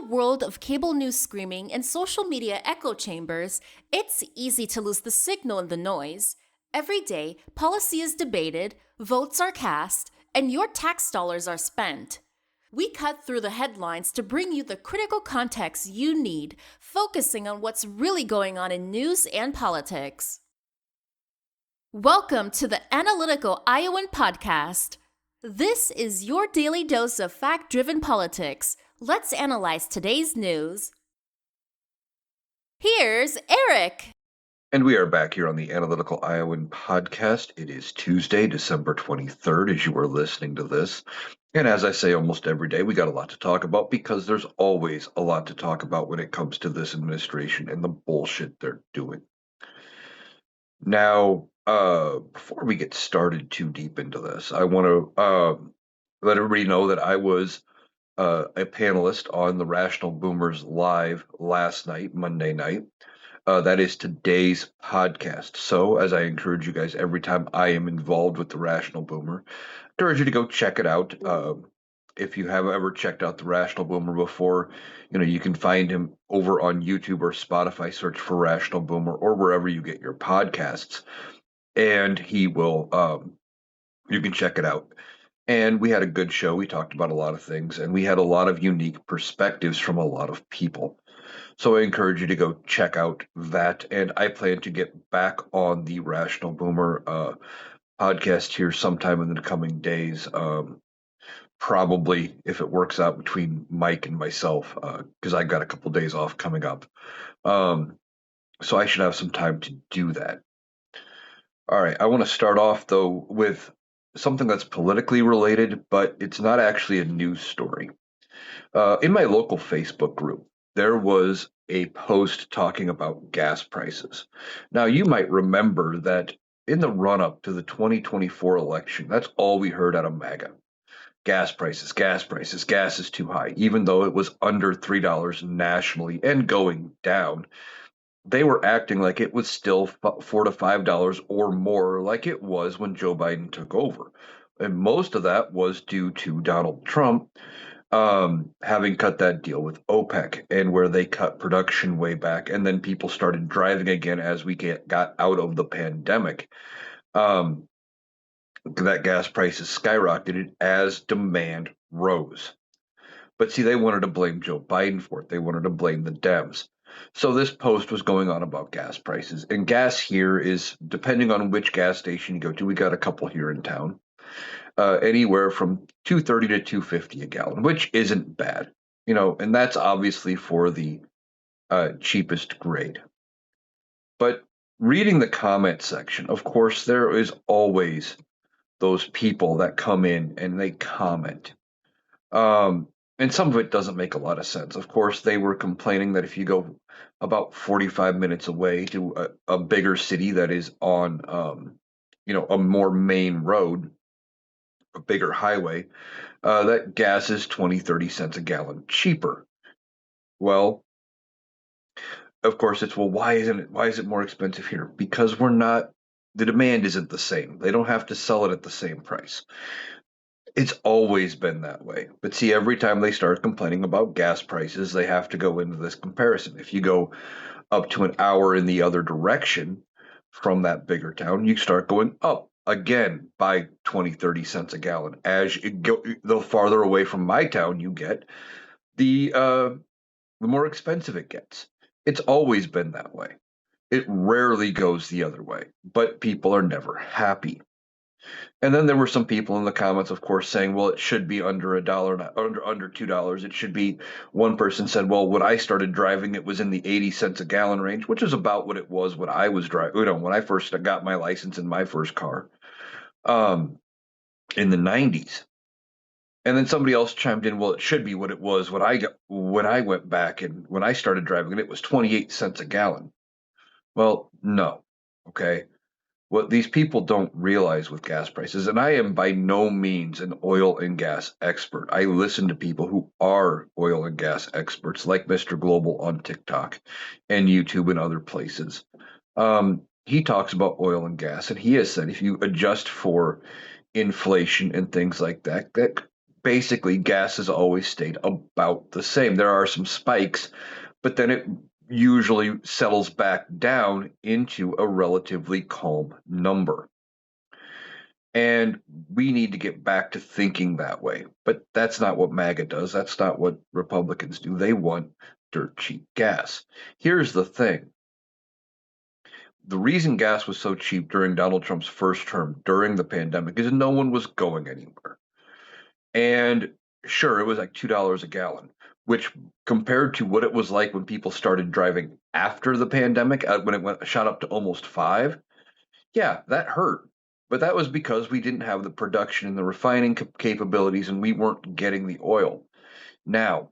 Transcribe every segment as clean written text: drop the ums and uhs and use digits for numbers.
world of cable news screaming and social media echo chambers, it's easy to lose the signal in the noise. Every day, policy is debated, votes are cast, and your tax dollars are spent. We cut through the headlines to bring you the critical context you need, focusing on what's really going on in news and politics. Welcome to the Analytical Iowan Podcast. This is your daily dose of fact-driven politics. Let's analyze today's news. Here's Eric. And we are back here on the Analytical Iowan Podcast. It is Tuesday, December 23rd, as you are listening to this. And as I say almost every day, we got a lot to talk about because there's always a lot to talk about when it comes to this administration and the bullshit they're doing. Now, before we get started too deep into this, I want to let everybody know that I was a panelist on the Rational Boomers Live last night, Monday night. That is today's podcast. So, as I encourage you guys every time I am involved with the Rational Boomer, I encourage you to go check it out. If you have ever checked out the Rational Boomer before, you can find him over on YouTube or Spotify. Search for Rational Boomer or wherever you get your podcasts, and he will. You can check it out. And we had a good show. We talked about a lot of things, and we had a lot of unique perspectives from a lot of people. So I encourage you to go check out that. And I plan to get back on the Rational Boomer podcast here sometime in the coming days. Probably if it works out between Mike and myself, because I got a couple days off coming up. So I should have some time to do that. All right. I want to start off, though, with something that's politically related, but it's not actually a news story. In my local Facebook group, there was a post talking about gas prices. Now, you might remember that in the run up to the 2024 election, that's all we heard out of MAGA. Gas prices, gas is too high. Even though it was under $3 nationally and going down, they were acting like it was still $4 to $5 or more, like it was when Joe Biden took over. And most of that was due to Donald Trump having cut that deal with OPEC, and where they cut production way back, and then people started driving again as we got out of the pandemic. That gas prices skyrocketed as demand rose. But see, they wanted to blame Joe Biden for it. They wanted to blame the Dems. So this post was going on about gas prices. And gas here is, depending on which gas station you go to, we got a couple here in town, anywhere from $2.30 to $2.50 a gallon, which isn't bad, and that's obviously for the cheapest grade. But reading the comment section, of course, there is always those people that come in and they comment. And some of it doesn't make a lot of sense. Of course, they were complaining that if you go about 45 minutes away to a bigger city that is on, a more main road, a bigger highway, that gas is 20, 30 cents a gallon cheaper. Well, of course, why is it more expensive here? Because the demand isn't the same. They don't have to sell it at the same price. It's always been that way. But see, every time they start complaining about gas prices, they have to go into this comparison. If you go up to an hour in the other direction from that bigger town, you start going up again by 20, 30 cents a gallon. As you go, the farther away from my town you get, the more expensive it gets. It's always been that way. It rarely goes the other way, but people are never happy. And then there were some people in the comments, of course, saying, well, it should be under $1, under $2. It should be, one person said, well, when I started driving, it was in the 80 cents a gallon range, which is about what it was when I was driving, when I first got my license in my first car, in the 90s. And then somebody else chimed in, well, it should be what it was when I went back and when I started driving, and it was 28 cents a gallon. Well, no. Okay. What these people don't realize with gas prices, and I am by no means an oil and gas expert. I listen to people who are oil and gas experts, like Mr. Global on TikTok and YouTube and other places. He talks about oil and gas, and he has said if you adjust for inflation and things like that, that basically gas has always stayed about the same. There are some spikes, but then it usually settles back down into a relatively calm number. And we need to get back to thinking that way. But that's not what MAGA does. That's not what Republicans do. They want dirt cheap gas. Here's the thing: the reason gas was so cheap during Donald Trump's first term during the pandemic is no one was going anywhere. And sure, it was like $2 a gallon, which compared to what it was like when people started driving after the pandemic, when it went shot up to almost five, yeah, that hurt. But that was because we didn't have the production and the refining capabilities, and we weren't getting the oil. Now,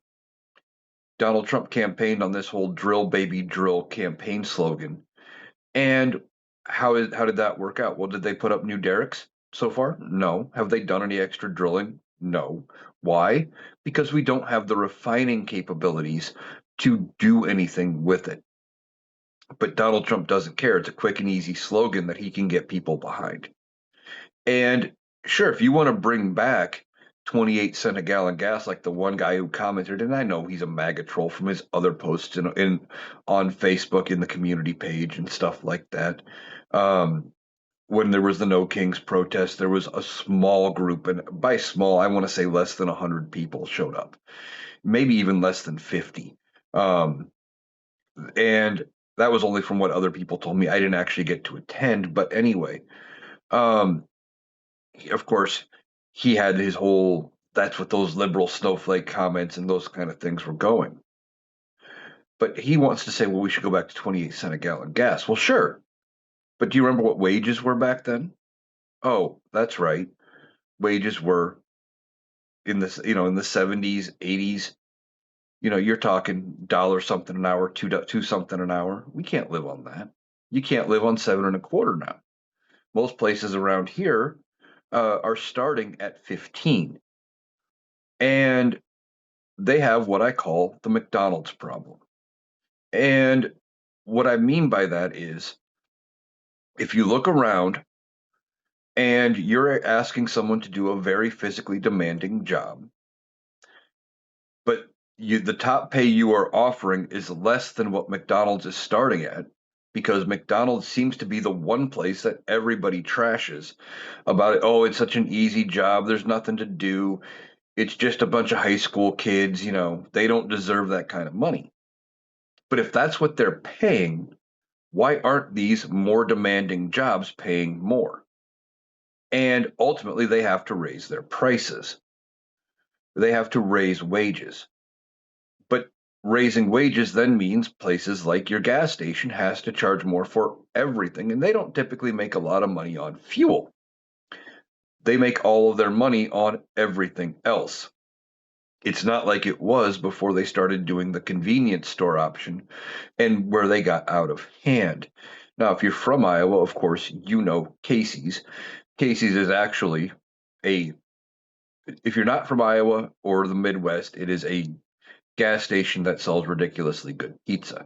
Donald Trump campaigned on this whole drill baby drill campaign slogan. And how did that work out? Well, did they put up new derricks so far? No. Have they done any extra drilling? No. Why? Because we don't have the refining capabilities to do anything with it. But Donald Trump doesn't care. It's a quick and easy slogan that he can get people behind. And sure, if you want to bring back 28 cent a gallon gas, like the one guy who commented, and I know he's a MAGA troll from his other posts in on Facebook in the community page and stuff like that. Um, when there was the No Kings protest, there was a small group, and by small, I want to say less than 100 people showed up, maybe even less than 50. Um, and that was only from what other people told me. I didn't actually get to attend, but anyway, um, of course, he had his whole that's what those liberal snowflake comments and those kind of things were going. But he wants to say, well, we should go back to 28 cent a gallon gas. Well, sure. But do you remember what wages were back then? Oh, that's right. Wages were in this, in the 70s, 80s. You're talking dollar something an hour, two something an hour. We can't live on that. You can't live on seven and a quarter now. Most places around here are starting at 15. And they have what I call the McDonald's problem. And what I mean by that is if you look around and you're asking someone to do a very physically demanding job, but the top pay you are offering is less than what McDonald's is starting at, because McDonald's seems to be the one place that everybody trashes about it. Oh, it's such an easy job. There's nothing to do. It's just a bunch of high school kids. They don't deserve that kind of money. But if that's what they're paying, why aren't these more demanding jobs paying more? And ultimately, they have to raise their prices. They have to raise wages. But raising wages then means places like your gas station has to charge more for everything. And they don't typically make a lot of money on fuel. They make all of their money on everything else. It's not like it was before they started doing the convenience store option and where they got out of hand. Now, if you're from Iowa, of course, you know Casey's. Casey's is actually a, if you're not from Iowa or the Midwest, it is a gas station that sells ridiculously good pizza.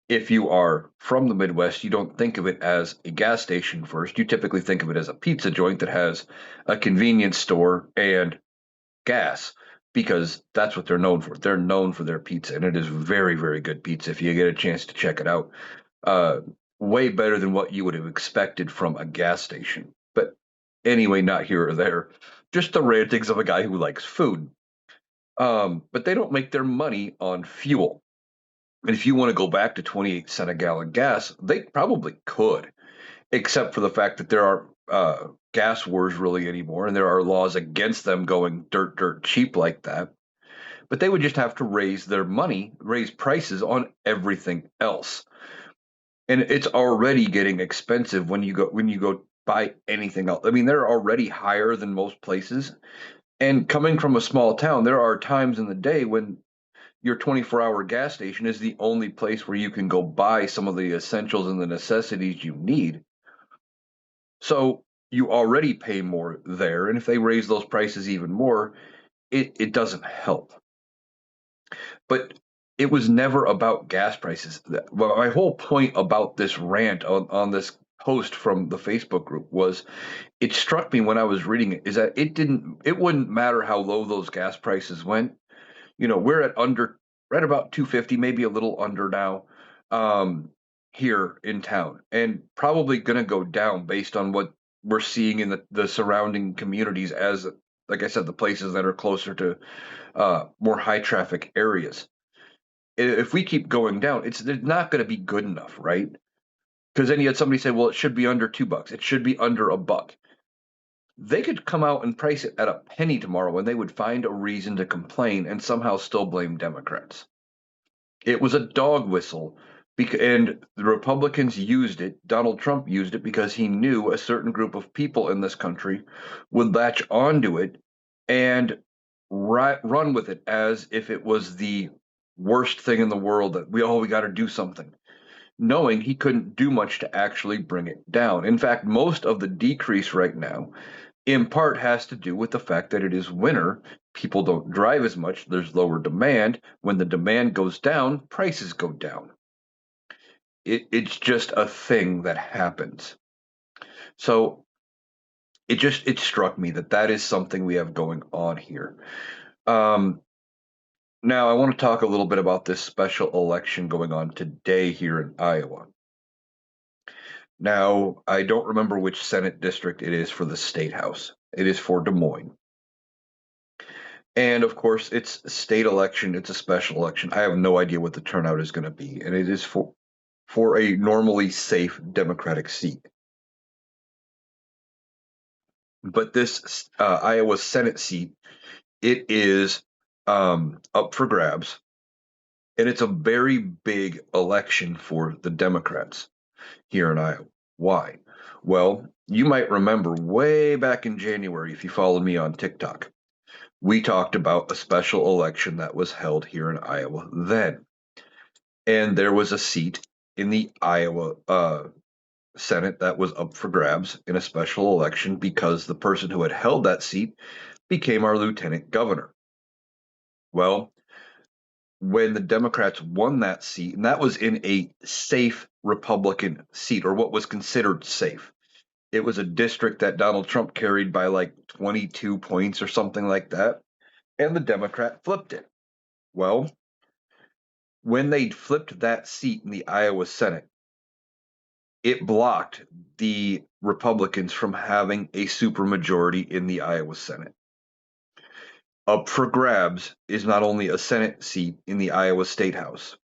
If you are from the Midwest, you don't think of it as a gas station first. You typically think of it as a pizza joint that has a convenience store and gas, because that's what they're known for. They're known for their pizza, and it is very, very good pizza if you get a chance to check it out. Uh, Way better than what you would have expected from a gas station. But anyway, not here or there. Just the rantings of a guy who likes food. But they don't make their money on fuel. And if you want to go back to 28 cent a gallon gas, they probably could, except for the fact that there are gas wars really anymore, and there are laws against them going dirt cheap like that. But they would just have to raise prices on everything else. And it's already getting expensive when you go buy anything else. I mean, they're already higher than most places. And coming from a small town, there are times in the day when your 24-hour gas station is the only place where you can go buy some of the essentials and the necessities you need. So you already pay more there. And if they raise those prices even more, it doesn't help. But it was never about gas prices. My whole point about this rant on this post from the Facebook group was, it struck me when I was reading it, is that it wouldn't matter how low those gas prices went. We're right about 250, maybe a little under now, um, here in town, and probably going to go down based on what we're seeing in the surrounding communities as, like I said, the places that are closer to more high traffic areas. If we keep going down, it's not going to be good enough, right? Because then you had somebody say, well, it should be under $2. It should be under a buck. They could come out and price it at a penny tomorrow and they would find a reason to complain and somehow still blame Democrats. It was a dog whistle, and the Republicans used it. Donald Trump used it because he knew a certain group of people in this country would latch onto it and run with it as if it was the worst thing in the world, that we got to do something, knowing he couldn't do much to actually bring it down. In fact, most of the decrease right now in part has to do with the fact that it is winter. People don't drive as much. There's lower demand. When the demand goes down, prices go down. It's just a thing that happens. So it struck me that is something we have going on here. Now I want to talk a little bit about this special election going on today here in Iowa. Now, I don't remember which Senate district it is for the State House. It is for Des Moines. And of course, it's a state election, it's a special election. I have no idea what the turnout is going to be, and it is for a normally safe Democratic seat. But this Iowa Senate seat, it is up for grabs, and it's a very big election for the Democrats here in Iowa. Why? Well, you might remember way back in January, if you followed me on TikTok, we talked about a special election that was held here in Iowa then. And there was a seat in the Iowa Senate that was up for grabs in a special election because the person who had held that seat became our lieutenant governor. Well, when the Democrats won that seat, and that was in a safe Republican seat, or what was considered safe. It was a district that Donald Trump carried by like 22 points or something like that, and the Democrat flipped it. Well, when they flipped that seat in the Iowa Senate, it blocked the Republicans from having a supermajority in the Iowa Senate. Up for grabs is not only a Senate seat in the Iowa State House,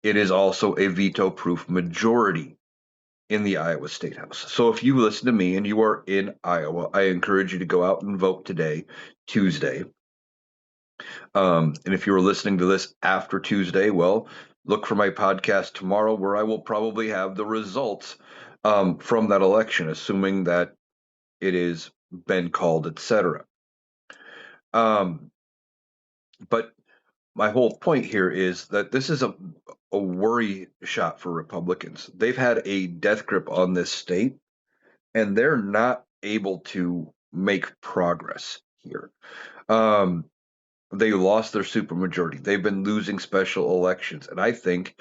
it is also a veto-proof majority in the Iowa State House. So if you listen to me and you are in Iowa, I encourage you to go out and vote today, Tuesday. And if you are listening to this after Tuesday, well, look for my podcast tomorrow where I will probably have the results from that election, assuming that it has been called, etc. But my whole point here is that this is a worry shot for Republicans. They've had a death grip on this state, and they're not able to make progress here. They lost their supermajority. They've been losing special elections, and I think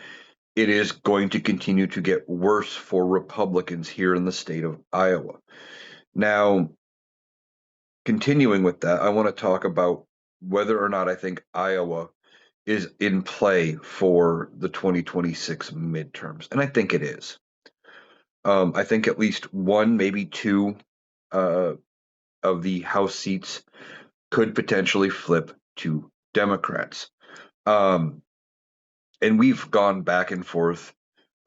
it is going to continue to get worse for Republicans here in the state of Iowa. Now, continuing with that, I want to talk about whether or not I think Iowa is in play for the 2026 midterms, and I think it is. I think at least one, maybe two of the House seats could potentially flip to Democrats. And we've gone back and forth.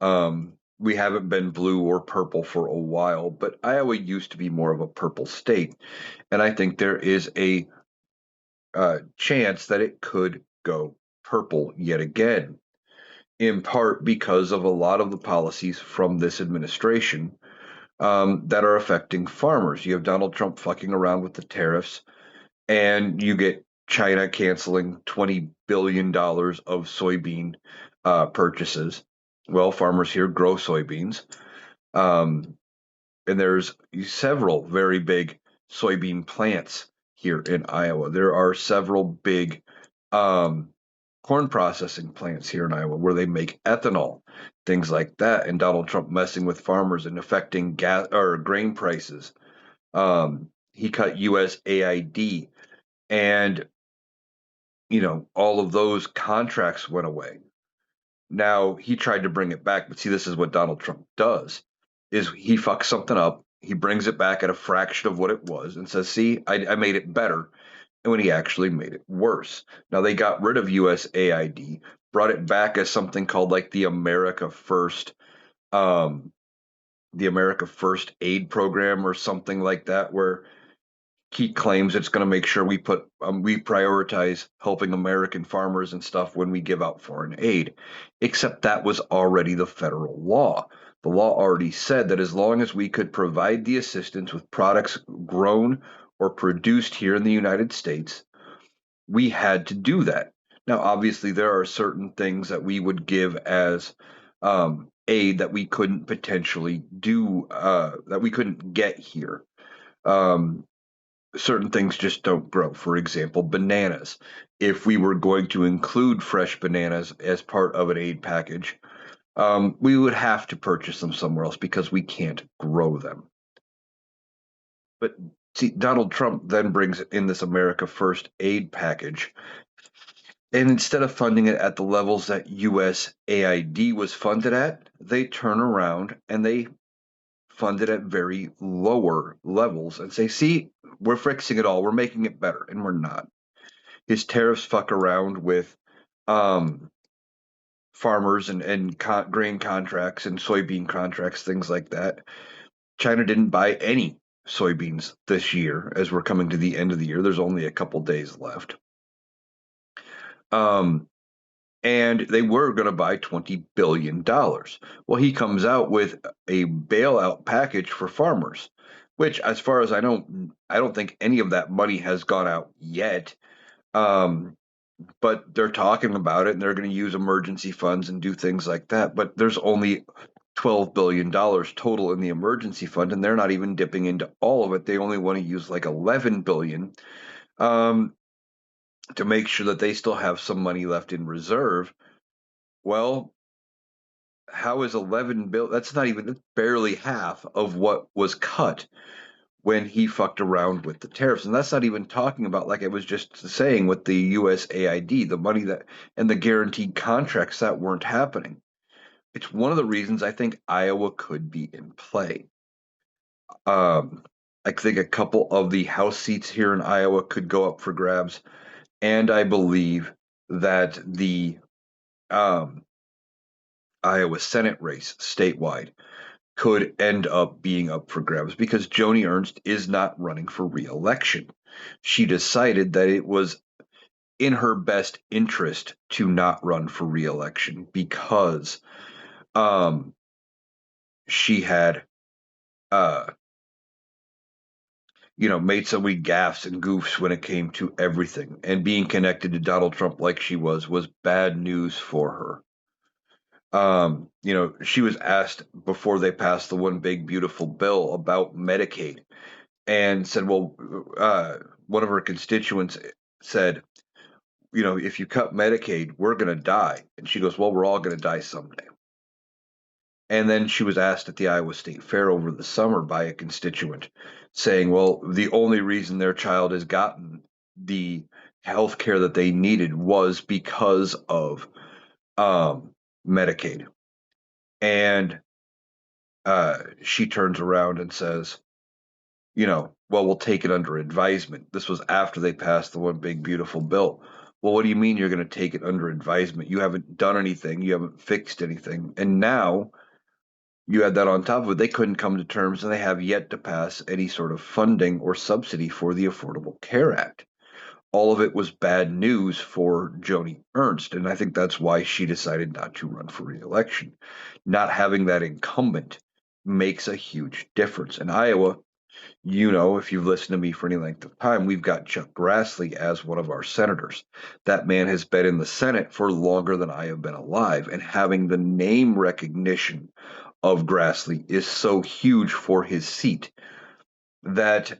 We haven't been blue or purple for a while, but Iowa used to be more of a purple state. And I think there is a chance that it could go purple yet again, in part because of a lot of the policies from this administration that are affecting farmers. You have Donald Trump fucking around with the tariffs, and you get China canceling $20 billion of soybean purchases. Well, farmers here grow soybeans. And there's several very big soybean plants here in Iowa. There are several big corn processing plants here in Iowa where they make ethanol, things like that, and Donald Trump messing with farmers and affecting gas or grain prices. He cut USAID, and all of those contracts went away. Now he tried to bring it back, but see, this is what Donald Trump does: is he fucks something up, he brings it back at a fraction of what it was, and says, "See, I made it better." And when he actually made it worse. Now they got rid of USAID, brought it back as something called like um, the America First aid program or something like that, where he claims it's going to make sure we prioritize helping American farmers and stuff when we give out foreign aid. Except that was already the federal law. The law already said that as long as we could provide the assistance with products grown or produced here in the United States, we had to do that. Now, obviously, there are certain things that we would give as aid that we couldn't potentially do, that we couldn't get here. Um, Certain things just don't grow. For example, bananas. If we were going to include fresh bananas as part of an aid package, we would have to purchase them somewhere else because we can't grow them. But see, Donald Trump then brings in this America First aid package. And instead of funding it at the levels that USAID was funded at, they turn around and they fund it at very lower levels and say, see, we're fixing it all. We're making it better. And we're not. His tariffs fuck around with um, farmers and grain contracts and soybean contracts, things like that. China didn't buy any soybeans this year as we're coming to the end of the year. There's only a couple days left. Um, and they were going to buy $20 billion. Well, he comes out with a bailout package for farmers, which, as far as I don't think any of that money has gone out yet. Um, but they're talking about it, and they're going to use emergency funds and do things like that. But there's only $12 billion total in the emergency fund, and they're not even dipping into all of it. They only want to use like 11 billion to make sure that they still have some money left in reserve. Well, how is 11 bill? That's barely half of what was cut when he fucked around with the tariffs. And that's not even talking about, like I was just saying, with the USAID, the money that and the guaranteed contracts that weren't happening. It's one of the reasons I think Iowa could be in play. Um, I think a couple of the House seats here in Iowa could go up for grabs, and I believe that the um, Iowa Senate race statewide could end up being up for grabs because Joni Ernst is not running for reelection. She decided that it was in her best interest to not run for reelection because um, she had, uh, made so many gaffes and goofs when it came to everything. And being connected to Donald Trump like she was bad news for her. She was asked before they passed the one big beautiful bill about Medicaid and said, well, one of her constituents said, if you cut Medicaid, we're going to die. And she goes, well, we're all going to die someday. And then she was asked at the Iowa State Fair over the summer by a constituent saying, well, the only reason their child has gotten the health care that they needed was because of Medicaid. And she turns around and says, well, we'll take it under advisement. This was after they passed the one big beautiful bill. Well, what do you mean you're going to take it under advisement? You haven't done anything. You haven't fixed anything. And now you add that on top of it, they couldn't come to terms and they have yet to pass any sort of funding or subsidy for the Affordable Care Act. All of it was bad news for Joni Ernst. And I think that's why she decided not to run for reelection. Not having that incumbent makes a huge difference. In Iowa, if you've listened to me for any length of time, we've got Chuck Grassley as one of our senators. That man has been in the Senate for longer than I have been alive, and having the name recognition of Grassley is so huge for his seat that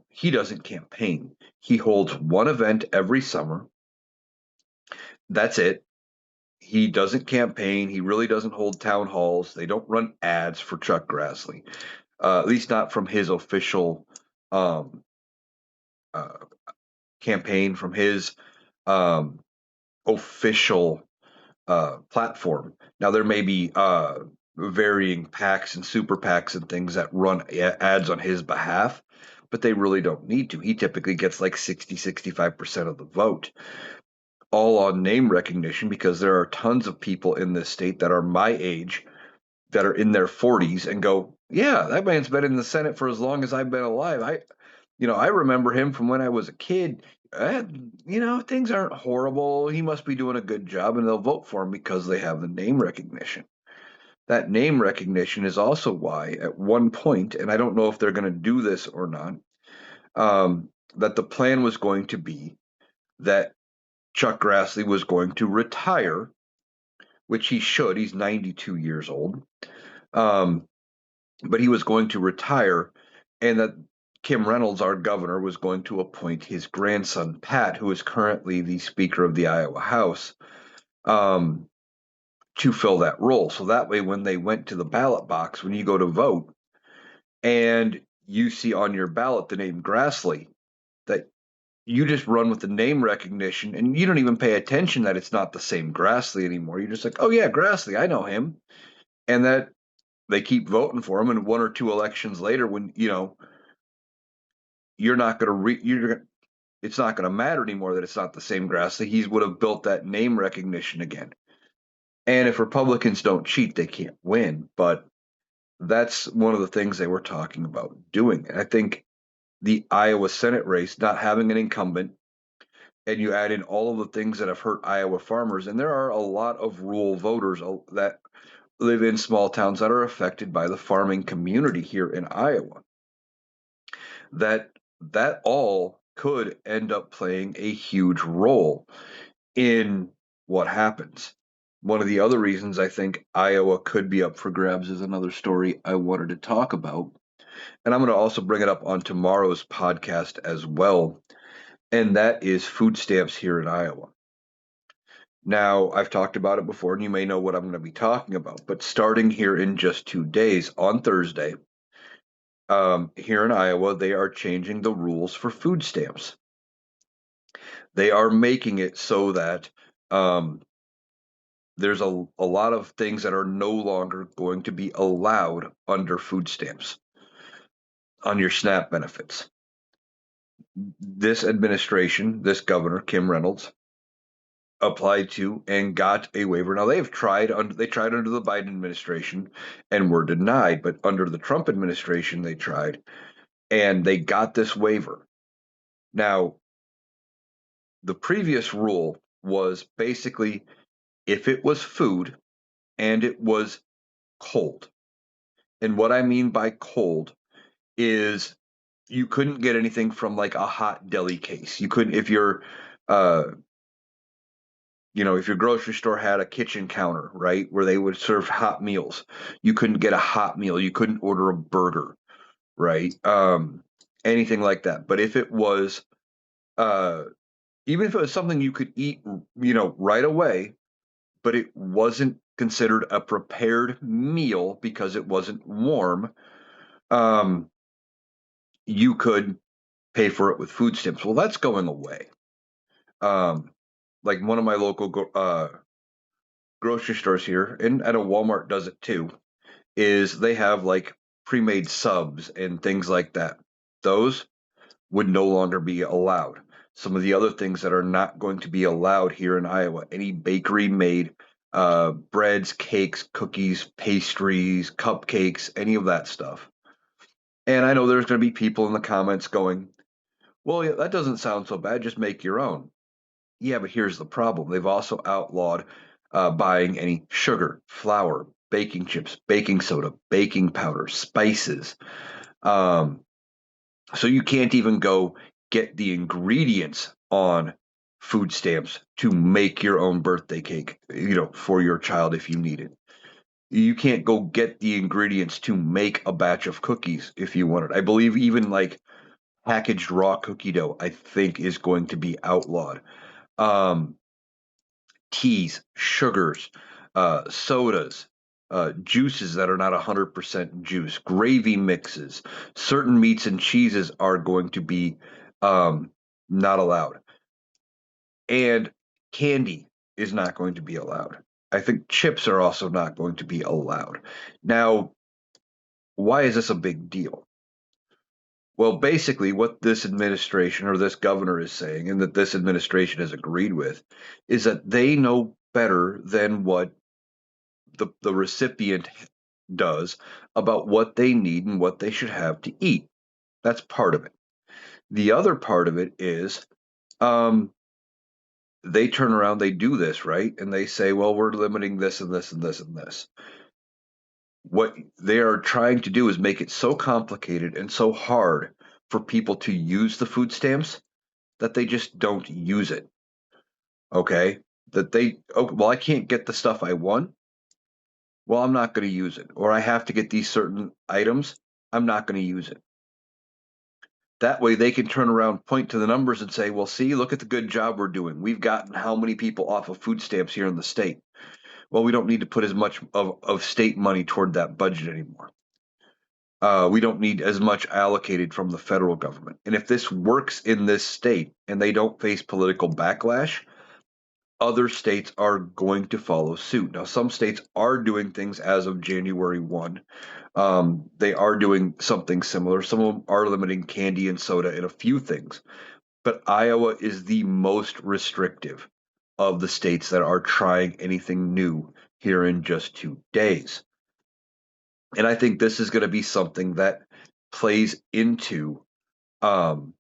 he doesn't campaign. He holds one event every summer That's it. He doesn't campaign. He really doesn't hold town halls. They don't run ads for Chuck Grassley, at least not from his official um, uh, campaign, from his um, official platform. Now, there may be varying PACs and super PACs and things that run ads on his behalf, but they really don't need to. He typically gets like 65% of the vote, all on name recognition, because there are tons of people in this state that are my age that are in their 40s and go, yeah, that man's been in the Senate for as long as I've been alive. I remember him from when I was a kid. Things aren't horrible. He must be doing a good job, and they'll vote for him because they have the name recognition. That name recognition is also why, at one point, and I don't know if they're going to do this or not, that the plan was going to be that Chuck Grassley was going to retire, which he should. He's 92 years old. Um, but he was going to retire, and that Kim Reynolds, our governor, was going to appoint his grandson, Pat, who is currently the Speaker of the Iowa House, um, to fill that role. So that way, when they went to the ballot box, when you go to vote and you see on your ballot the name Grassley, that you just run with the name recognition and you don't even pay attention that it's not the same Grassley anymore. You're just like, oh, yeah, Grassley, I know him. And that they keep voting for him. And one or two elections later, when, you're not going to it's not going to matter anymore that it's not the same Grassley. He would have built that name recognition again. And if Republicans don't cheat, they can't win. But that's one of the things they were talking about doing. And I think the Iowa Senate race, not having an incumbent, and you add in all of the things that have hurt Iowa farmers, and there are a lot of rural voters that live in small towns that are affected by the farming community here in Iowa, that that all could end up playing a huge role in what happens. One of the other reasons I think Iowa could be up for grabs is another story I wanted to talk about. And I'm going to also bring it up on tomorrow's podcast as well. And that is food stamps here in Iowa. Now, I've talked about it before, and you may know what I'm going to be talking about. But starting here in just 2 days, on Thursday, here in Iowa, they are changing the rules for food stamps. They are making it so that there's a lot of things that are no longer going to be allowed under food stamps on your SNAP benefits. This administration, this governor, Kim Reynolds, applied to and got a waiver. Now they tried under the Biden administration and were denied, but under the Trump administration they tried and they got this waiver. Now, the previous rule was basically if it was food and it was cold. And what I mean by cold is you couldn't get anything from like a hot deli case. You couldn't uh if your grocery store had a kitchen counter, right, where they would serve hot meals, you couldn't get a hot meal. You couldn't order a burger, right? Anything like that. But if it was uh even if it was something you could eat, right away, but it wasn't considered a prepared meal because it wasn't warm, um, you could pay for it with food stamps. Well, that's going away. Like one of my local grocery stores here, and at a Walmart does it too, is they have like pre-made subs and things like that. Those would no longer be allowed. Some of the other things that are not going to be allowed here in Iowa, any bakery made breads, cakes, cookies, pastries, cupcakes, any of that stuff. And I know there's going to be people in the comments going, well, yeah, that doesn't sound so bad. Just make your own. Yeah, but here's the problem. They've also outlawed buying any sugar, flour, baking chips, baking soda, baking powder, spices. Um, so you can't even go get the ingredients on food stamps to make your own birthday cake, for your child if you need it. You can't go get the ingredients to make a batch of cookies if you want it. I believe even like packaged raw cookie dough, I think, is going to be outlawed. Um, teas, sugars, sodas, juices that are not 100% juice, gravy mixes, certain meats and cheeses are going to be um, not allowed. And candy is not going to be allowed. I think chips are also not going to be allowed. Now, why is this a big deal? Well, basically, what this administration or this governor is saying, and that this administration has agreed with, is that they know better than what the recipient does about what they need and what they should have to eat. That's part of it. The other part of it is um, they turn around, they do this, right? And they say, well, we're limiting this and this and this and this. What they are trying to do is make it so complicated and so hard for people to use the food stamps that they just don't use it. Okay. That they, oh, well, I can't get the stuff I want. Well, I'm not going to use it. Or I have to get these certain items. I'm not going to use it. That way they can turn around, point to the numbers and say, well, see, look at the good job we're doing. We've gotten how many people off of food stamps here in the state. Well, we don't need to put as much of state money toward that budget anymore. We don't need as much allocated from the federal government. And if this works in this state and they don't face political backlash, other states are going to follow suit. Now, some states are doing things as of January 1. They are doing something similar. Some of them are limiting candy and soda and a few things. But Iowa is the most restrictive of the states that are trying anything new here in just 2 days. And I think this is going to be something that plays into um,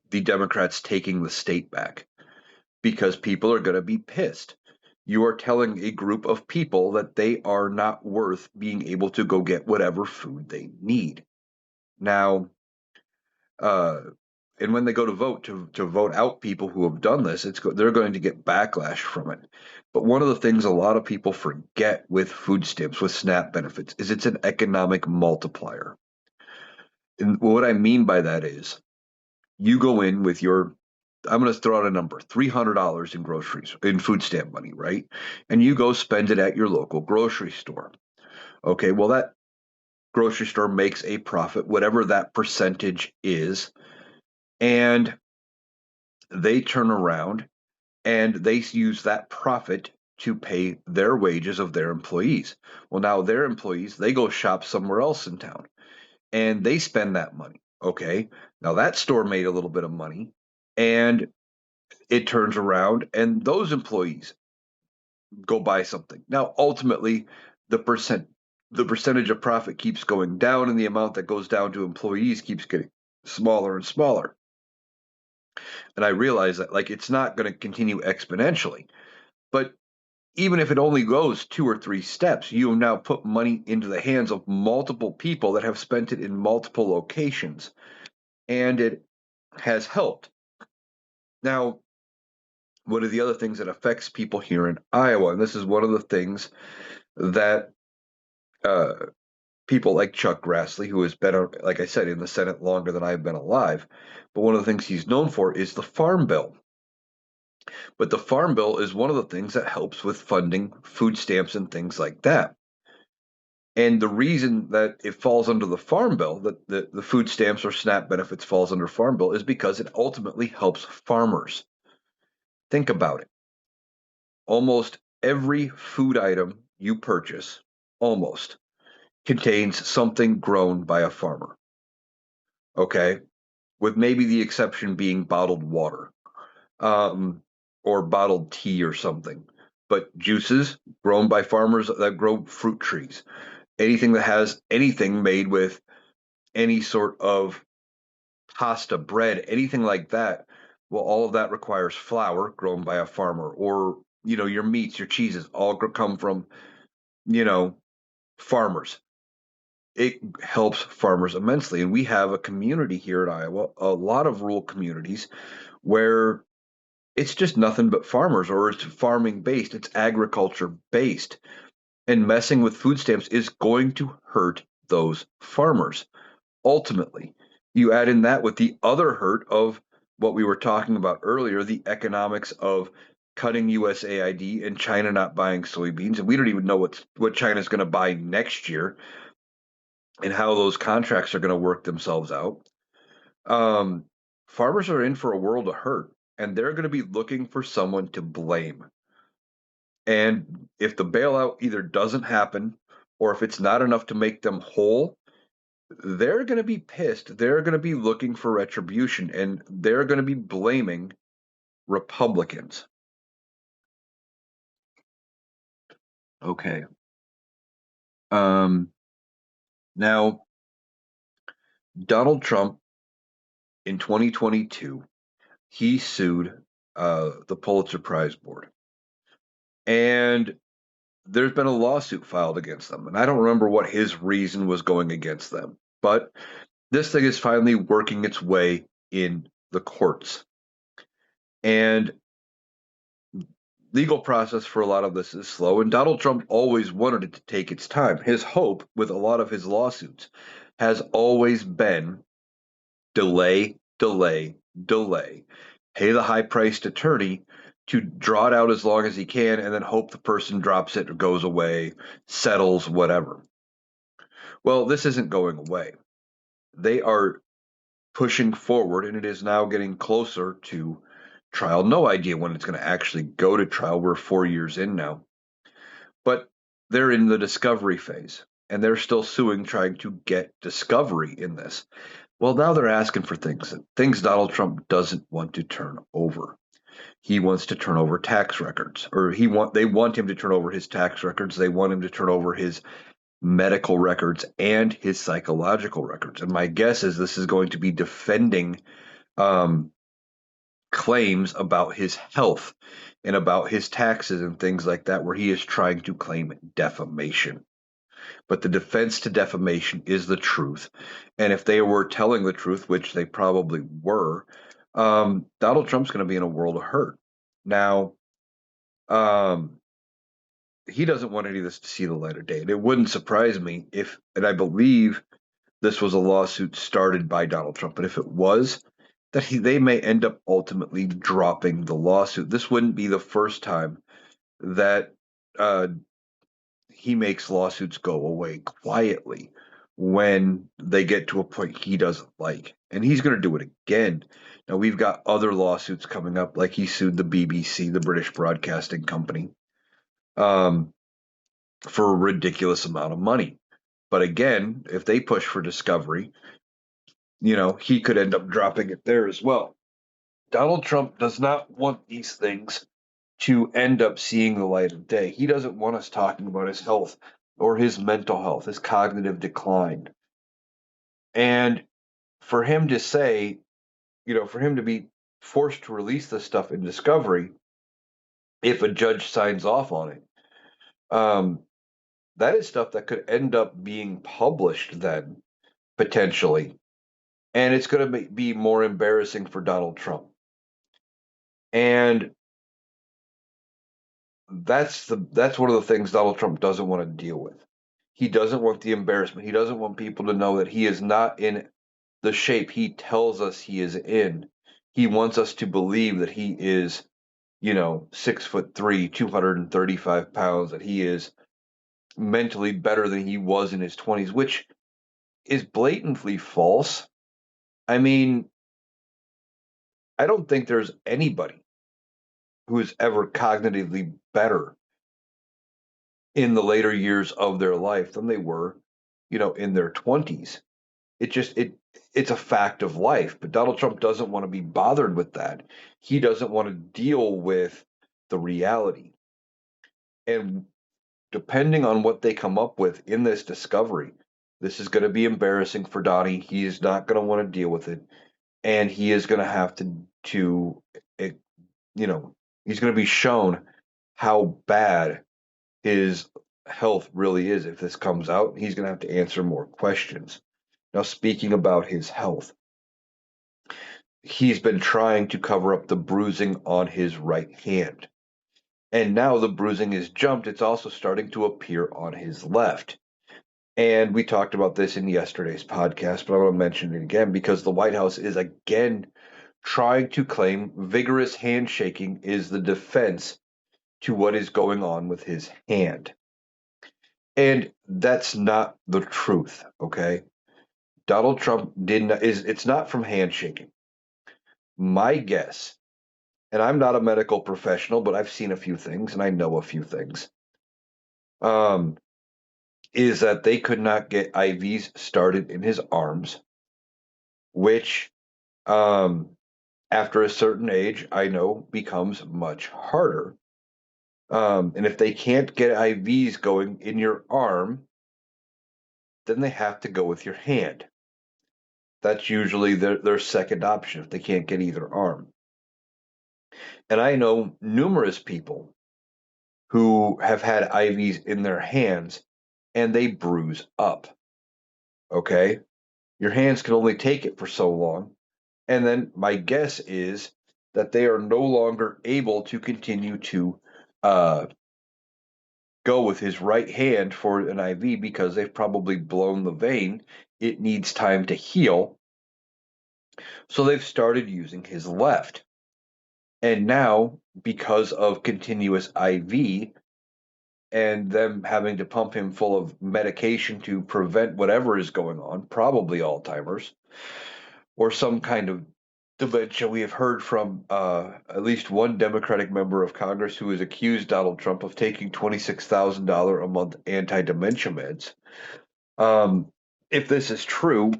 the Democrats taking the state back because people are going to be pissed. You are telling a group of people that they are not worth being able to go get whatever food they need. Now, uh, and when they go to vote to vote out people who have done this, they're going to get backlash from it. But one of the things a lot of people forget with food stamps, with SNAP benefits, is it's an economic multiplier. And what I mean by that is you go in with your, I'm going to throw out a number, $300 in groceries, in food stamp money, right? And you go spend it at your local grocery store. Okay, well, that grocery store makes a profit, whatever that percentage is, and they turn around and they use that profit to pay their wages of their employees. Well, now their employees, they go shop somewhere else in town and they spend that money. Okay. Now that store made a little bit of money and it turns around and those employees go buy something. Now, ultimately, the percentage of profit keeps going down and the amount that goes down to employees keeps getting smaller and smaller. And I realize that like it's not going to continue exponentially, but even if it only goes 2 or 3 steps, you have now put money into the hands of multiple people that have spent it in multiple locations, and it has helped. Now, one of the other things that affects people here in Iowa, and this is one of the things that uh, people like Chuck Grassley, who has been, like I said, in the Senate longer than I've been alive, but one of the things he's known for is the Farm Bill. But the Farm Bill is one of the things that helps with funding food stamps and things like that. And the reason that it falls under the Farm Bill, that the food stamps or SNAP benefits falls under Farm Bill, is because it ultimately helps farmers. Think about it. Almost every food item you purchase, almost, contains something grown by a farmer. Okay? With maybe the exception being bottled water or bottled tea or something. But juices grown by farmers that grow fruit trees. Anything that has anything made with any sort of pasta, bread, anything like that, well, all of that requires flour grown by a farmer, or your meats, your cheeses, all come from farmers. It helps farmers immensely, and we have a community here in Iowa, a lot of rural communities where it's just nothing but farmers, or it's farming based, it's agriculture based, and messing with food stamps is going to hurt those farmers. Ultimately, you add in that with the other hurt of what we were talking about earlier, the economics of cutting USAID and China not buying soybeans, and we don't even know what China's going to buy next year and how those contracts are going to work themselves out. Um, Farmers are in for a world of hurt, and they're going to be looking for someone to blame. And if the bailout either doesn't happen or if it's not enough to make them whole, they're going to be pissed. They're going to be looking for retribution, and they're going to be blaming Republicans. Okay. Now, Donald Trump in 2022, he sued the Pulitzer Prize Board. And there's been a lawsuit filed against them. And I don't remember what his reason was going against them. But this thing is finally working its way in the courts. And legal process for a lot of this is slow, and Donald Trump always wanted it to take its time. His hope with a lot of his lawsuits has always been delay, delay, delay. Pay the high-priced attorney to draw it out as long as he can and then hope the person drops it or goes away, settles, whatever. Well, this isn't going away. They are pushing forward, and it is now getting closer to trial. No idea when it's going to actually go to trial. We're 4 years in now. But they're in the discovery phase, and they're still suing, trying to get discovery in this. Well, now they're asking for things Donald Trump doesn't want to turn over. He wants to turn over tax records, or they want him to turn over his tax records. They want him to turn over his medical records and his psychological records. And my guess is this is going to be defending claims about his health and about his taxes and things like that, where he is trying to claim defamation. But the defense to defamation is the truth. And if they were telling the truth, which they probably were, Donald Trump's going to be in a world of hurt. Now, he doesn't want any of this to see the light of day. And it wouldn't surprise me if, and I believe this was a lawsuit started by Donald Trump, but if it was, that they may end up ultimately dropping the lawsuit. This wouldn't be the first time that he makes lawsuits go away quietly when they get to a point he doesn't like. And he's going to do it again. Now, we've got other lawsuits coming up, like he sued the BBC, the British Broadcasting Company, for a ridiculous amount of money. But again, if they push for discovery, he could end up dropping it there as well. Donald Trump does not want these things to end up seeing the light of day. He doesn't want us talking about his health or his mental health, his cognitive decline. And for him to say, for him to be forced to release this stuff in discovery, if a judge signs off on it, that is stuff that could end up being published then, potentially. And it's going to be more embarrassing for Donald Trump. And that's one of the things Donald Trump doesn't want to deal with. He doesn't want the embarrassment. He doesn't want people to know that he is not in the shape he tells us he is in. He wants us to believe that he is, 6'3", 235 pounds, that he is mentally better than he was in his 20s, which is blatantly false. I mean, I don't think there's anybody who is ever cognitively better in the later years of their life than they were, in their 20s. It's a fact of life, but Donald Trump doesn't want to be bothered with that. He doesn't want to deal with the reality. And depending on what they come up with in this discovery, this is going to be embarrassing for Donnie. He's not going to want to deal with it. And he is going to have he's going to be shown how bad his health really is. If this comes out, he's going to have to answer more questions. Now, speaking about his health, he's been trying to cover up the bruising on his right hand. And now the bruising is jumped. It's also starting to appear on his left. And we talked about this in yesterday's podcast, but I want to mention it again because the White House is again trying to claim vigorous handshaking is the defense to what is going on with his hand. And that's not the truth, okay? Donald Trump did not, it's not from handshaking. My guess, and I'm not a medical professional, but I've seen a few things and I know a few things, um, is that they could not get IVs started in his arms, which um, after a certain age, I know becomes much harder. And if they can't get IVs going in your arm, then they have to go with your hand. That's usually their second option if they can't get either arm. And I know numerous people who have had IVs in their hands and they bruise up. Okay. Your hands can only take it for so long. And then my guess is that they are no longer able to continue to uh, go with his right hand for an IV because they've probably blown the vein. It needs time to heal. So they've started using his left. And now, because of continuous IV and them having to pump him full of medication to prevent whatever is going on, probably Alzheimer's or some kind of dementia. We have heard from at least one Democratic member of Congress who has accused Donald Trump of taking $26,000 a month anti dementia meds. Um, if this is true,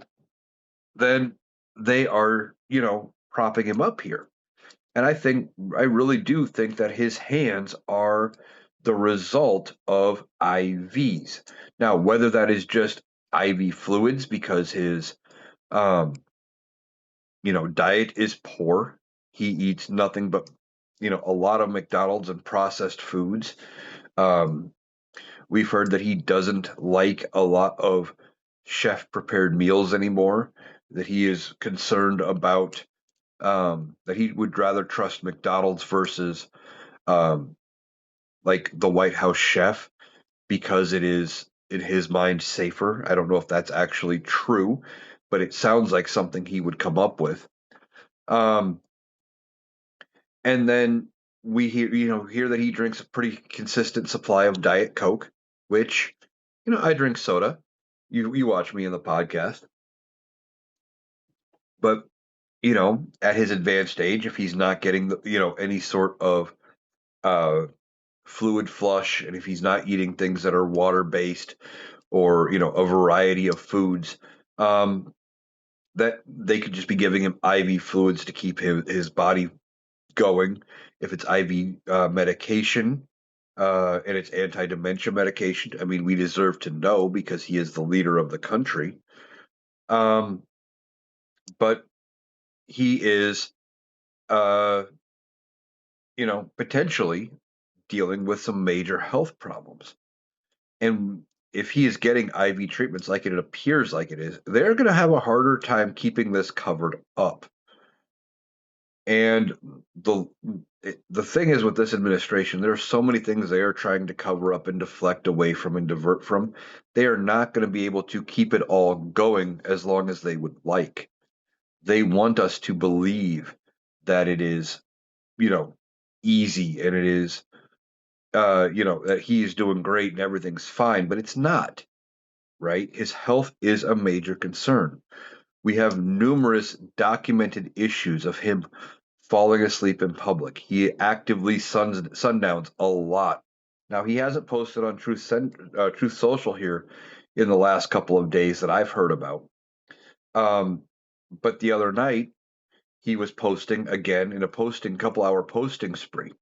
then they are, propping him up here. And I really do think that his hands are the result of IVs. Now, whether that is just IV fluids because his, um, diet is poor, he eats nothing but, a lot of McDonald's and processed foods. Um, we've heard that he doesn't like a lot of chef prepared meals anymore, that he is concerned about that he would rather trust McDonald's versus um, like the White House chef because it is in his mind safer. I don't know if that's actually true, but it sounds like something he would come up with. Um, and then we hear that he drinks a pretty consistent supply of Diet Coke, which I drink soda. You watch me in the podcast, but at his advanced age, if he's not getting any sort of uh, fluid flush, and if he's not eating things that are water based or a variety of foods, that they could just be giving him IV fluids to keep his body going. If it's IV medication and it's anti dementia medication, I mean, we deserve to know because he is the leader of the country. Um, but he is, uh, potentially dealing with some major health problems. And if he is getting IV treatments like it appears like it is, they're going to have a harder time keeping this covered up. And the thing is with this administration, there are so many things they are trying to cover up and deflect away from and divert from. They are not going to be able to keep it all going as long as they would like. They want us to believe that it is, you know, easy and it is, that he is doing great and everything's fine, but it's not, right? His health is a major concern. We have numerous documented issues of him falling asleep in public. He actively sundowns a lot. Now he hasn't posted on Truth Social here in the last couple of days that I've heard about. But the other night he was posting again in a couple hour posting spree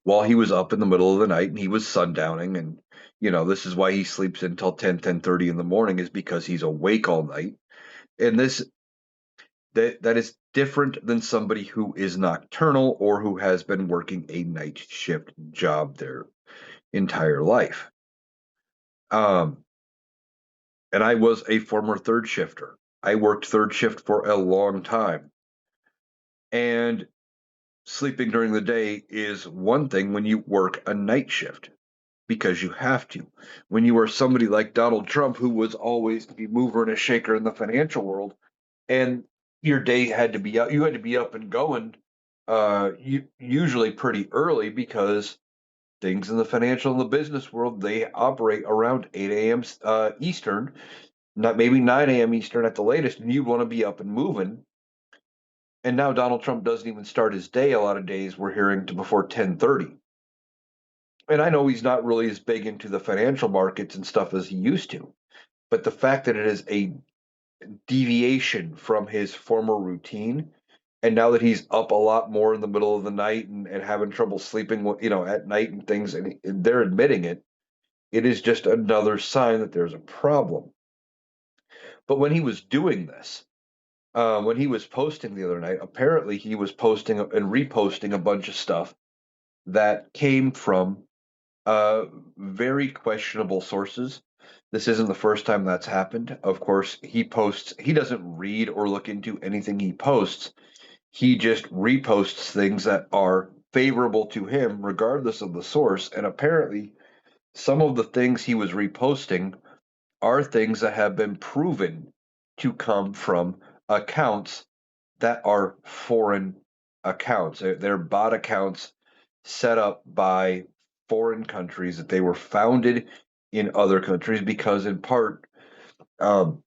while he was up in the middle of the night and he was sundowning. And this is why he sleeps until 10:30 in the morning, is because he's awake all night. And that is different than somebody who is nocturnal or who has been working a night shift job their entire life. And I was a former third shifter. I worked third shift for a long time. And sleeping during the day is one thing when you work a night shift because you have to. When you are somebody like Donald Trump, who was always the mover and a shaker in the financial world, and your day had to be up. You had to be up and going, usually pretty early because things in the financial and the business world they operate around 8 a.m. Eastern, not maybe 9 a.m. Eastern at the latest, and you'd want to be up and moving. And now Donald Trump doesn't even start his day. A lot of days we're hearing to before 10:30. And I know he's not really as big into the financial markets and stuff as he used to, but the fact that it is a deviation from his former routine, and now that he's up a lot more in the middle of the night and having trouble sleeping, at night and things, and they're admitting it, it is just another sign that there's a problem. But when he was doing this, when he was posting the other night, apparently he was posting and reposting a bunch of stuff that came from uh, very questionable sources. This isn't the first time that's happened. Of course, he doesn't read or look into anything he posts. He just reposts things that are favorable to him, regardless of the source. And apparently, some of the things he was reposting are things that have been proven to come from accounts that are foreign accounts. They're bot accounts set up by foreign countries that they were founded in other countries because, in part, um,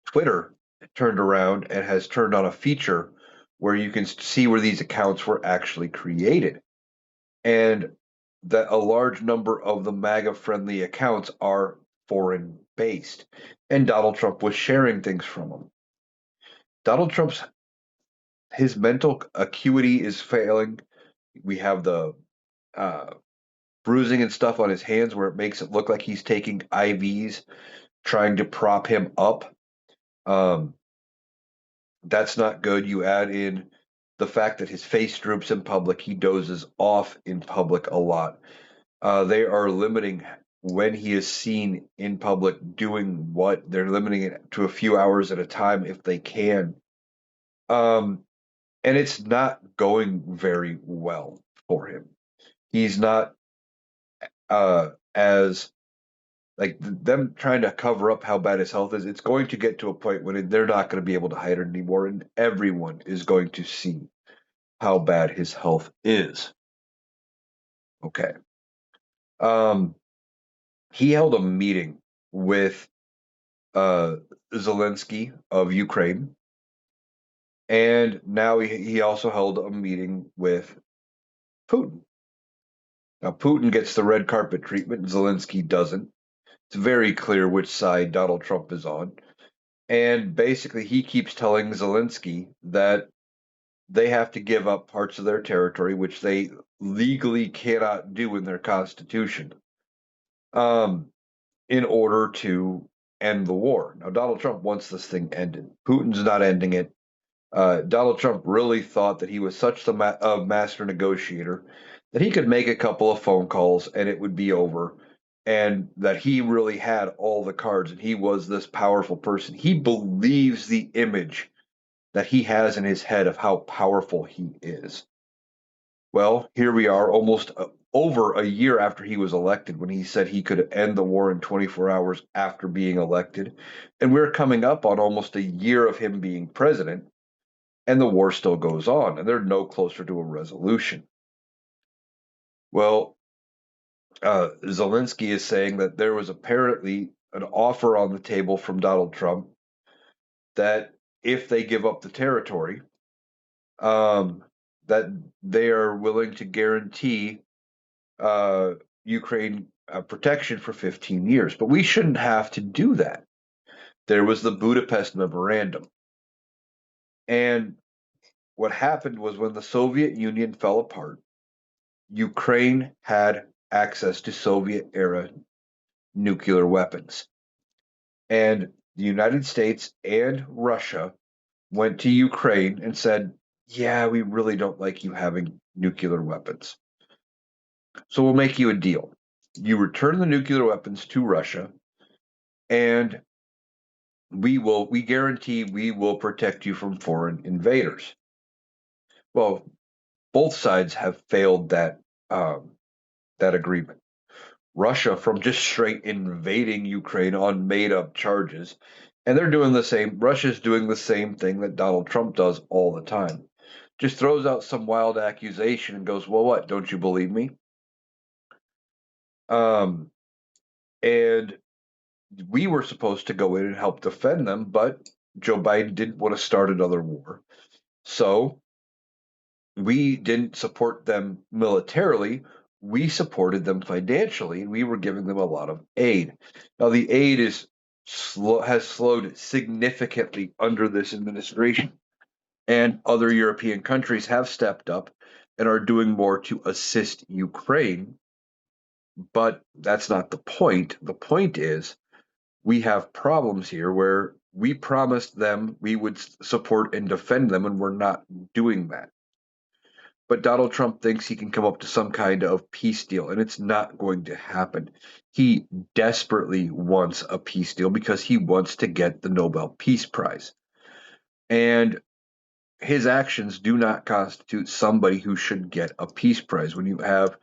Twitter turned around and has turned on a feature where you can see where these accounts were actually created. And that a large number of the MAGA friendly accounts are foreign based. And Donald Trump was sharing things from them. Donald Trump's his mental acuity is failing. We have the uh, bruising and stuff on his hands where it makes it look like he's taking IVs, trying to prop him up. Um, that's not good. You add in the fact that his face droops in public, he dozes off in public a lot. They are limiting when he is seen in public doing what. They're limiting it to a few hours at a time if they can. Um, and it's not going very well for him. He's not as like them trying to cover up how bad his health is. It's going to get to a point when they're not going to be able to hide it anymore, and everyone is going to see how bad his health is. Okay. Um, he held a meeting with uh, Zelensky of Ukraine, and now he also held a meeting with Putin. Now, Putin gets the red carpet treatment, Zelensky doesn't. It's very clear which side Donald Trump is on. And basically, he keeps telling Zelensky that they have to give up parts of their territory, which they legally cannot do in their constitution, um, in order to end the war. Now, Donald Trump wants this thing ended. Putin's not ending it. Donald Trump really thought that he was such a master negotiator that he could make a couple of phone calls and it would be over, and that he really had all the cards and he was this powerful person. He believes the image that he has in his head of how powerful he is. Well, here we are almost over a year after he was elected when he said he could end the war in 24 hours after being elected. And we're coming up on almost a year of him being president, and the war still goes on, and they're no closer to a resolution. Well, Zelensky is saying that there was apparently an offer on the table from Donald Trump that if they give up the territory, um, that they are willing to guarantee uh, Ukraine protection for 15 years. But we shouldn't have to do that. There was the Budapest Memorandum. And what happened was when the Soviet Union fell apart, Ukraine had access to Soviet era nuclear weapons. And the United States and Russia went to Ukraine and said, yeah, we really don't like you having nuclear weapons. So we'll make you a deal. You return the nuclear weapons to Russia, and we guarantee we will protect you from foreign invaders. Well, both sides have failed that agreement. Russia, from just straight invading Ukraine on made up charges, And they're doing the same. Russia's doing the same thing that Donald Trump does all the time. Just throws out some wild accusation and goes, "Well, what? Don't you believe me?" Um, and we were supposed to go in and help defend them, but Joe Biden didn't want to start another war. So we didn't support them militarily. We supported them financially, and we were giving them a lot of aid. Now, the aid has slowed significantly under this administration, and other European countries have stepped up and are doing more to assist Ukraine. But that's not the point. The point is we have problems here where we promised them we would support and defend them, and we're not doing that. But Donald Trump thinks he can come up to some kind of peace deal, and it's not going to happen. He desperately wants a peace deal because he wants to get the Nobel Peace Prize. And his actions do not constitute somebody who should get a peace prize. When you have,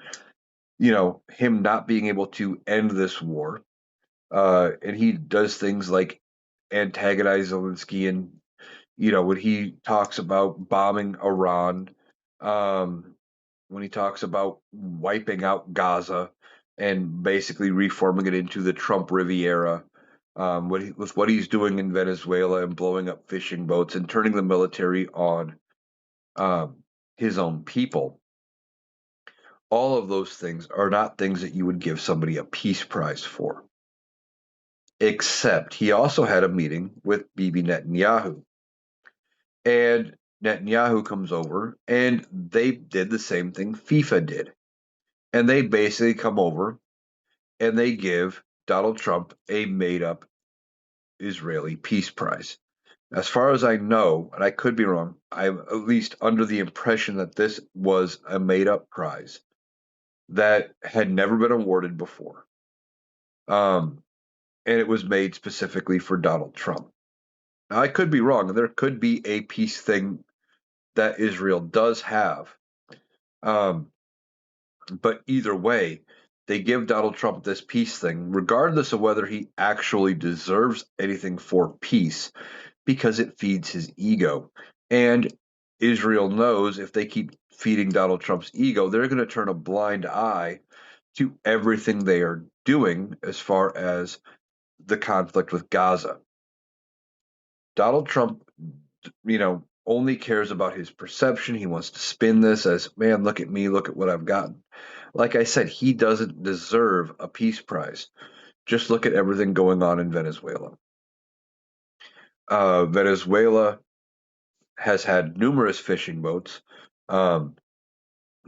him not being able to end this war, and he does things like antagonize Zelensky, and when he talks about bombing Iran, um, when he talks about wiping out Gaza and basically reforming it into the Trump Riviera, with what he's doing in Venezuela and blowing up fishing boats and turning the military on um, his own people. All of those things are not things that you would give somebody a peace prize for. Except he also had a meeting with Bibi Netanyahu. And Netanyahu comes over and they did the same thing FIFA did. And they basically come over and they give Donald Trump a made up Israeli peace prize. As far as I know, and I could be wrong, I'm at least under the impression that this was a made up prize that had never been awarded before. Um, and it was made specifically for Donald Trump. Now, I could be wrong. There could be a peace thing that Israel does have. Um, but either way, they give Donald Trump this peace thing, regardless of whether he actually deserves anything for peace, because it feeds his ego. And Israel knows if they keep feeding Donald Trump's ego, they're going to turn a blind eye to everything they are doing as far as the conflict with Gaza. Donald Trump, only cares about his perception. He wants to spin this as, man, look at me, look at what I've gotten. Like I said, he doesn't deserve a peace prize. Just look at everything going on in Venezuela. Venezuela has had numerous fishing boats um,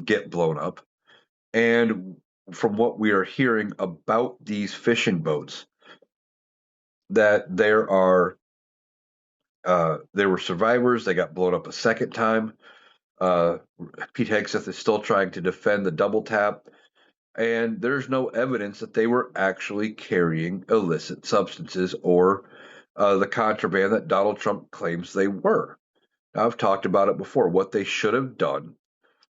get blown up. And from what we are hearing about these fishing boats, that there were survivors. They got blown up a second time. Uh, Pete Hegseth is still trying to defend the double tap, and there's no evidence that they were actually carrying illicit substances or the contraband that Donald Trump claims they were. Now, I've talked about it before. What they should have done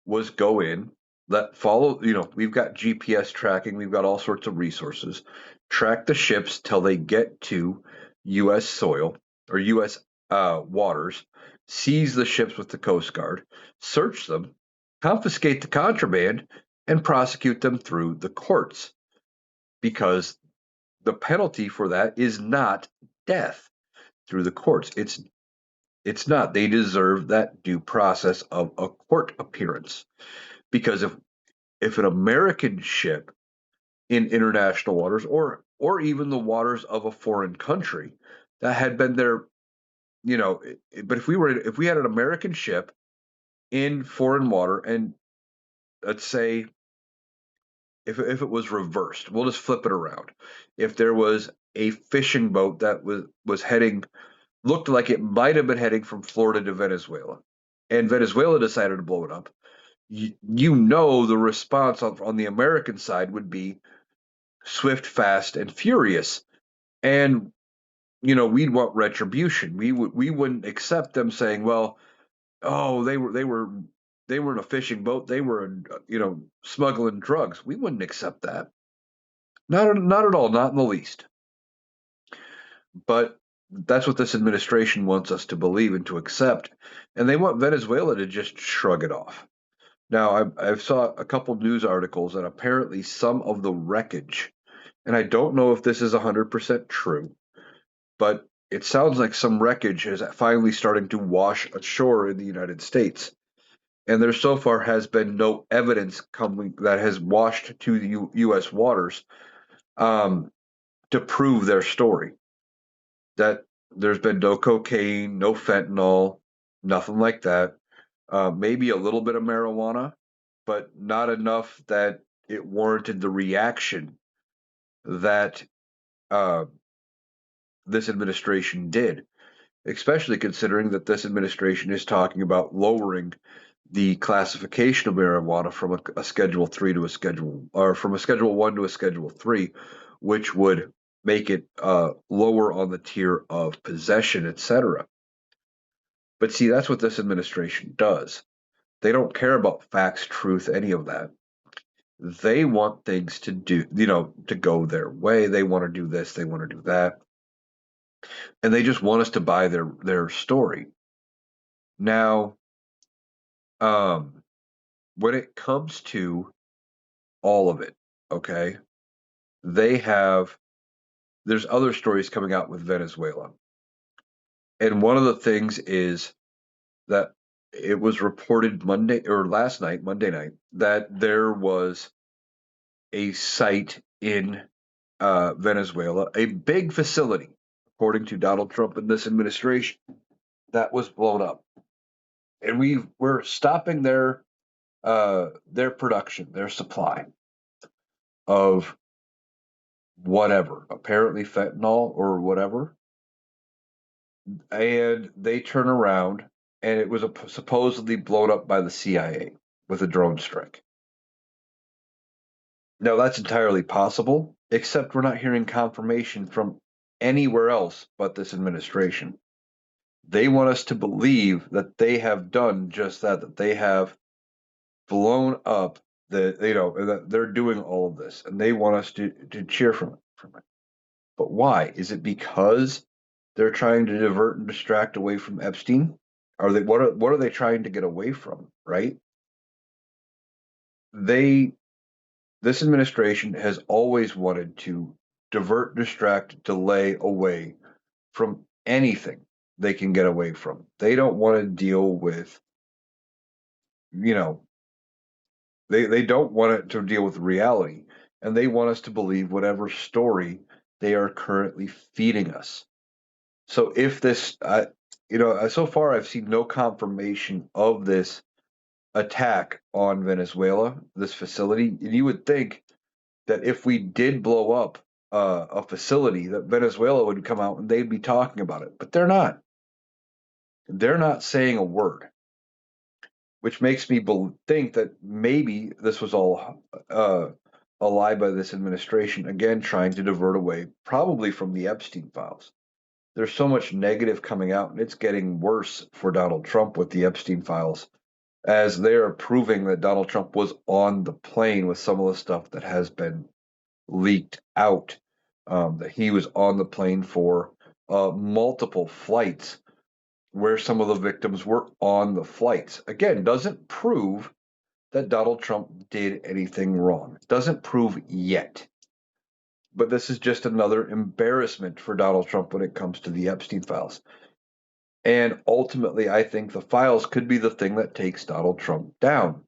was go in, we've got GPS tracking, we've got all sorts of resources, track the ships till they get to U.S. soil or U.S. Waters, seize the ships with the Coast Guard, search them, confiscate the contraband, and prosecute them through the courts because the penalty for that is not death through the courts. It's not. They deserve that due process of a court appearance. Because if an American ship in international waters or even the waters of a foreign country that had been there, but if we had an American ship in foreign water, and let's say if it was reversed, we'll just flip it around. If there was a fishing boat that was heading, looked like it might have been heading from Florida to Venezuela, and Venezuela decided to blow it up, the response on the American side would be swift, fast, and furious. And we'd want retribution. We wouldn't accept them saying, "Well, oh, they were in a fishing boat. They were smuggling drugs." We wouldn't accept that. Not at all. Not in the least. But That's what this administration wants us to believe and to accept, and they want Venezuela to just shrug it off. Now, I've saw a couple news articles that apparently some of the wreckage, and I don't know if this is 100% true, but it sounds like some wreckage is finally starting to wash ashore in the United States. And there so far has been no evidence coming that has washed to the U.S. waters um, to prove their story. That there's been no cocaine, no fentanyl, nothing like that. Maybe a little bit of marijuana, but not enough that it warranted the reaction that uh, this administration did, especially considering that this administration is talking about lowering the classification of marijuana from a Schedule 3 to a Schedule, or from a Schedule 1 to a Schedule 3, which would make it lower on the tier of possession, etc. But see, that's what this administration does. They don't care about facts, truth, any of that. They want things to do, to go their way. They want to do this, they want to do that, and they just want us to buy their story. Now, um, when it comes to all of it, okay, they have there's other stories coming out with Venezuela. And one of the things is that it was reported Monday or last night, Monday night, that there was a site in Venezuela, a big facility, according to Donald Trump and this administration, that was blown up. And we're stopping their production, their supply of whatever, apparently fentanyl or whatever. And they turn around and it was supposedly blown up by the CIA with a drone strike. Now that's entirely possible, except we're not hearing confirmation from anywhere else but this administration. They want us to believe that they have done just that they have blown up that they're doing all of this, and they want us to cheer from it. But why? Is it because they're trying to divert and distract away from Epstein? Are they what are they trying to get away from, right? They This administration has always wanted to divert, distract, delay away from anything they can get away from. They don't want to deal with, you know, they don't want it to deal with reality, and they want us to believe whatever story they are currently feeding us. So if this, so far I've seen no confirmation of this attack on Venezuela, this facility. And you would think that if we did blow up a facility, that Venezuela would come out and they'd be talking about it, but they're not. They're not saying a word, which makes me think that maybe this was all a lie by this administration, again trying to divert away, probably from the Epstein files. There's so much negative coming out, and it's getting worse for Donald Trump with the Epstein files, as they're proving that Donald Trump was on the plane with some of the stuff that has been leaked out, that he was on the plane for multiple flights where some of the victims were on the flights. Again, doesn't prove that Donald Trump did anything wrong. Doesn't prove yet. But this is just another embarrassment for Donald Trump when it comes to the Epstein files. And ultimately, I think the files could be the thing that takes Donald Trump down.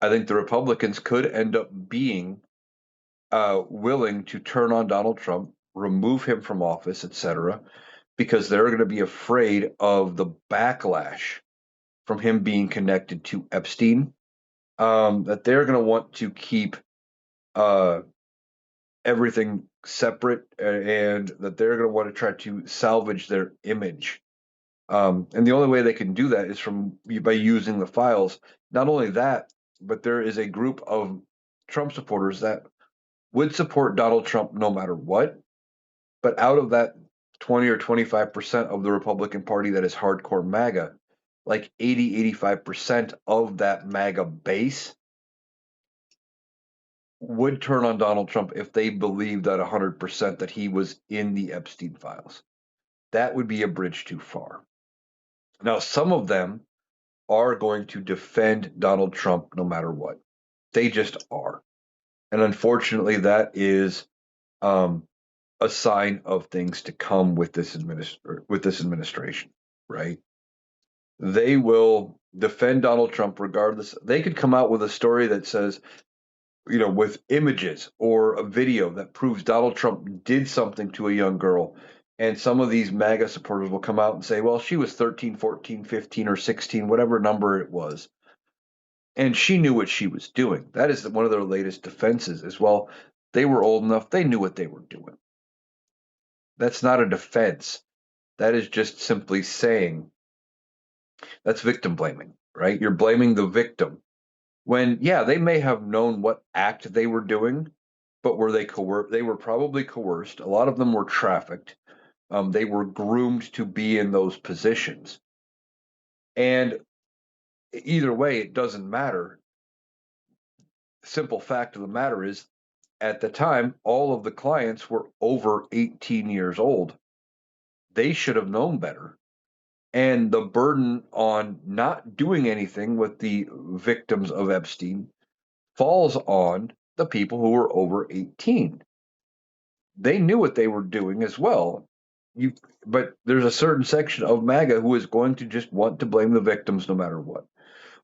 I think the Republicans could end up being willing to turn on Donald Trump, remove him from office, etc., because they're going to be afraid of the backlash from him being connected to Epstein. That they're going to want to keep uh, everything separate, and that they're going to want to try to salvage their image. And the only way they can do that is by using the files. Not only that, but there is a group of Trump supporters that would support Donald Trump no matter what. But out of that 20 or 25% of the Republican Party that is hardcore MAGA, like 85% of that MAGA base would turn on Donald Trump if they believed that 100% that he was in the Epstein files. that would be a bridge too far. Now, some of them are going to defend Donald Trump no matter what. They just are. And unfortunately, that is a sign of things to come with this administration, right? They will defend Donald Trump regardless. They could come out with a story that says, with images or a video that proves Donald Trump did something to a young girl. And some of these MAGA supporters will come out and say, well, she was 13, 14, 15, or 16, whatever number it was. And she knew what she was doing. That is one of their latest defenses as well. They were old enough. They knew what they were doing. That's not a defense. That is just simply saying that's victim blaming, right? You're blaming the victim when, yeah, they may have known what act they were doing, but were they coerced? They were probably coerced. A lot of them were trafficked. They were groomed to be in those positions. And either way, it doesn't matter. Simple fact of the matter is, at the time, all of the clients were over 18 years old. They should have known better. And the burden on not doing anything with the victims of Epstein falls on the people who were over 18. They knew what they were doing as well. But there's a certain section of MAGA who is going to just want to blame the victims no matter what,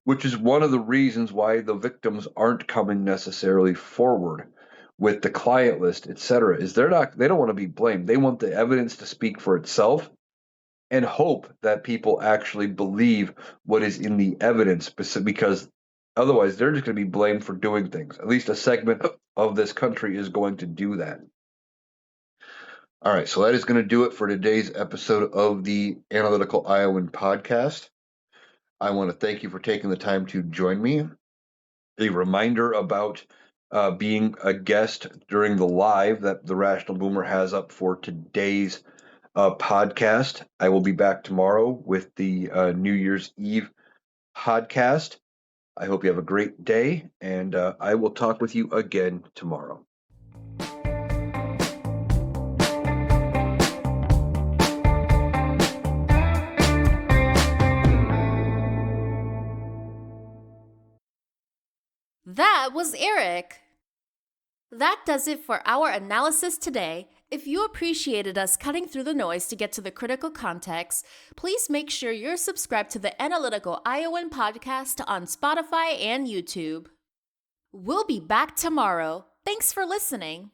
which is one of the reasons why the victims aren't coming necessarily forward with the client list, etc. Is they don't want to be blamed. They want the evidence to speak for itself and hope that people actually believe what is in the evidence, because otherwise they're just going to be blamed for doing things. At least a segment of this country is going to do that. All right, so that is going to do it for today's episode of the Analytical Iowan podcast. I want to thank you for taking the time to join me. A reminder about being a guest during the live that the Rational Boomer has up for today's podcast. I will be back tomorrow with the New Year's Eve podcast. I hope you have a great day, and I will talk with you again tomorrow. That was Eric. That does it for our analysis today. If you appreciated us cutting through the noise to get to the critical context, please make sure you're subscribed to the Analytical Iowan podcast on Spotify and YouTube. We'll be back tomorrow. Thanks for listening.